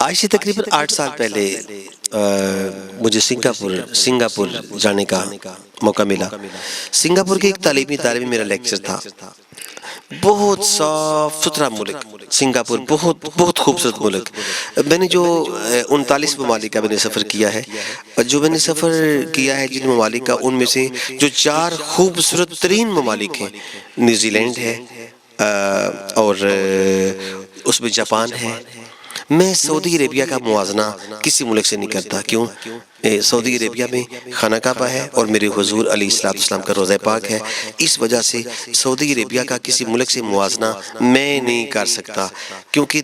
آج سے تقریباً 8 سال پہلے مجھے سنگاپور جانے کا موقع ملا۔ سنگاپور کے ایک تعلیمی ادارے میں میرا لیکچر تھا۔ بہت صاف ستھرا ملک سنگاپور، بہت خوبصورت ملک۔ میں نے جو 39 ممالک کا میں نے سفر کیا ہے، جو میں نے سفر کیا ہے جن ممالک کا، ان میں سے جو 4 خوبصورت ترین ممالک ہیں، نیوزی لینڈ ہے اور اس میں جاپان ہے۔ میں سعودی عربیہ کا موازنہ کسی ملک سے نہیں کرتا۔ کیوں؟ سعودی عربیہ میں خانہ کعبہ ہے اور میرے حضور علیہ السلام کا روضہ پاک ہے۔ اس وجہ سے سعودی عربیہ کا کسی ملک سے موازنہ میں نہیں کر سکتا، کیونکہ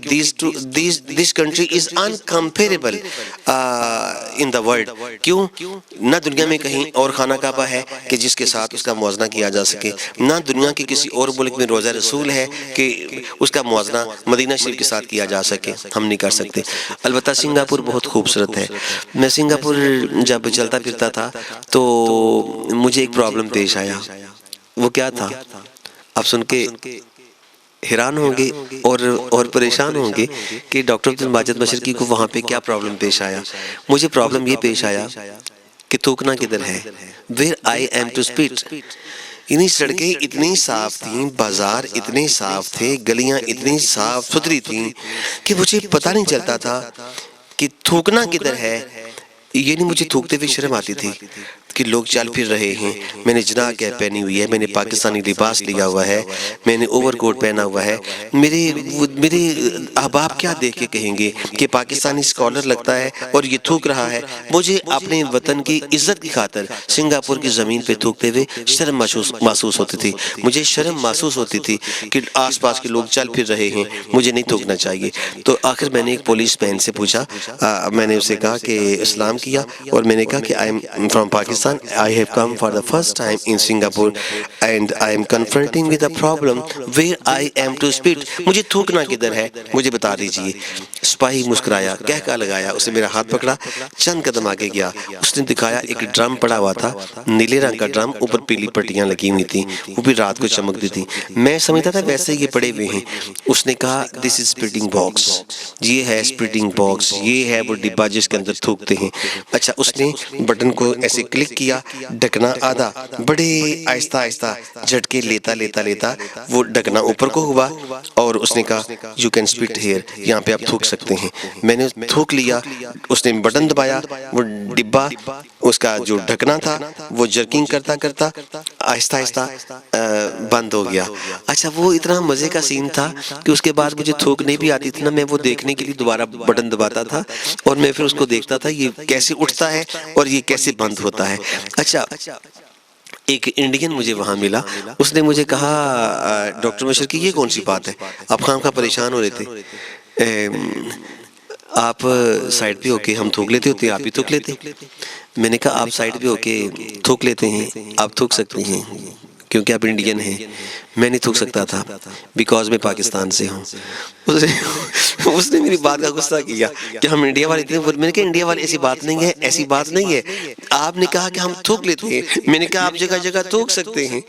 this country is uncomparable in the world۔ کیوں؟ نہ دنیا میں کہیں اور خانہ کعبہ ہے کہ جس کے ساتھ اس کا موازنہ کیا جا سکے، نہ دنیا کے کسی اور ملک میں روضہ رسول ہے کہ اس کا موازنہ مدینہ شریف کے ساتھ کیا جا سکے، ہم نہیں کر سکتے۔ البتہ سنگاپور بہت خوبصورت ہے۔ میں سنگاپور جب چلتا پھرتا تھا تو مجھے ایک پرابلم پیش آیا۔ وہ کیا تھا؟ آپ سن کے حیران ہوں گے اور پریشان ہوں گے کہ ڈاکٹر عبدالماجد مشرقی کو وہاں پہ کیا پرابلم پیش آیا۔ مجھے پرابلم یہ پیش آیا کہ تھوکنا کدھر ہے، where I am to spit۔ انہی سڑکیں اتنی صاف تھیں، بازار اتنے صاف تھے، گلیاں اتنی صاف ستھری تھیں کہ مجھے پتہ نہیں چلتا تھا کہ تھوکنا کدھر ہے۔ یعنی مجھے تھوکتے ہوئے شرم آتی تھی کہ لوگ چل پھر رہے ہیں، میں نے جناح کیپ پہنی ہوئی ہے، میں نے پاکستانی لباس لیا ہوا ہے، میں نے اوور کوٹ پہنا ہوا ہے۔ میرے احباب کیا دیکھ کے کہیں گے کہ پاکستانی سکالر لگتا ہے اور یہ تھوک رہا ہے۔ مجھے اپنے وطن کی عزت کی خاطر سنگاپور کی زمین پہ تھوکتے ہوئے شرم محسوس ہوتی تھی۔ مجھے شرم محسوس ہوتی تھی کہ آس پاس کے لوگ چل پھر رہے ہیں، مجھے نہیں تھوکنا چاہیے۔ تو آخر میں نے ایک پولیس مین سے پوچھا، میں نے اسے کہا کہ اسلام کیا اور میں نے کہا کہ I am from Pakistan, I have come for the first time in Singapore and I am confronting with a problem where I am to spit۔ مجھے تھوکنا کدھر ہے، مجھے بتا دیجئے۔ سپاہی مسکرایا، کہکا لگایا، اس نے میرا ہاتھ پکڑا، چند قدم آگے گیا، اس نے دکھایا ایک ڈرم پڑا ہوا تھا، نیلے رنگ کا ڈرم، اوپر پیلی پٹیاں لگی ہوئی تھیں، وہ بھی رات کو چمکتی تھی۔ میں سمجھتا تھا ویسے یہ پڑے ہوئے ہیں۔ اس نے کہا this is spitting box، یہ ہے spitting box، یہ ہے وہ ڈبہ جس کے اندر تھوکتے ہیں۔ اچھا، اس نے بٹن کو ایسے کلک کیا، ڈھکنا آدھا، بڑے آہستہ آہستہ جھٹکے لیتا وہ ڈھکنا اوپر کو ہوا اور اس نے کہا you can spit here، یہاں پہ آپ تھوک سکتے ہیں۔ میں نے تھوک لیا، اس نے بٹن دبایا، وہ ڈبہ اس کا جو ڈھکنا تھا وہ جرکنگ کرتا آہستہ آہستہ بند ہو گیا۔ اچھا، وہ اتنا مزے کا سین تھا کہ اس کے بعد مجھے تھوکنے بھی آتی تھی نا، میں وہ دیکھنے کے لیے دوبارہ بٹن دباتا تھا اور میں پھر اس کو دیکھتا تھا یہ کیسے اٹھتا ہے اور یہ کیسے بند ہوتا ہے۔ اچھا، ایک انڈین مجھے وہاں ملا، اس نے مجھے کہا ڈاکٹر مشرقی یہ کون سی بات ہے، آپ خواہ پریشان ہو رہے تھے، آپ سائڈ پہ ہو کے ہم تھوک لیتے ہوتے آپ بھی تھوک لیتے۔ میں نے کہا آپ سائڈ پہ ہو کے تھوک لیتے ہیں، آپ تھوک سکتے ہیں کیونکہ آپ انڈین ہیں، میں نہیں تھوک سکتا تھا بیکاز میں پاکستان سے ہوں۔ اس نے میری بات کا غصہ کیا کہ ہم انڈیا والے اتنے، میں نے کہا انڈیا والے ایسی بات نہیں ہے، ایسی بات نہیں ہے، آپ نے کہا کہ ہم تھوک لیتے ہیں، میں نے کہا آپ جگہ جگہ تھوک سکتے ہیں،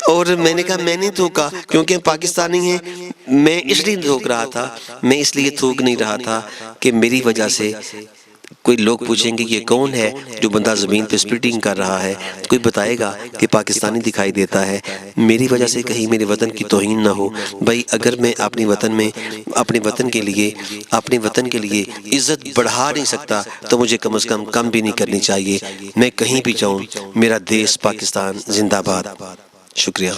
اور میں نے کہا میں نہیں تھوکا کیونکہ ہم پاکستانی ہیں، میں اس لیے تھوک رہا تھا، میں اس لیے تھوک نہیں رہا تھا کہ میری وجہ سے کوئی لوگ پوچھیں گے یہ کون ہے جو بندہ زمین پہ سپیٹنگ کر رہا ہے، کوئی بتائے گا کہ پاکستانی دکھائی دیتا ہے، میری وجہ سے کہیں میرے وطن کی توہین نہ ہو۔ بھائی اگر میں اپنے وطن کے لیے عزت بڑھا نہیں سکتا تو مجھے کم از کم بھی نہیں کرنی چاہیے۔ میں کہیں بھی جاؤں، میرا دیش پاکستان زندہ باد۔ شکریہ۔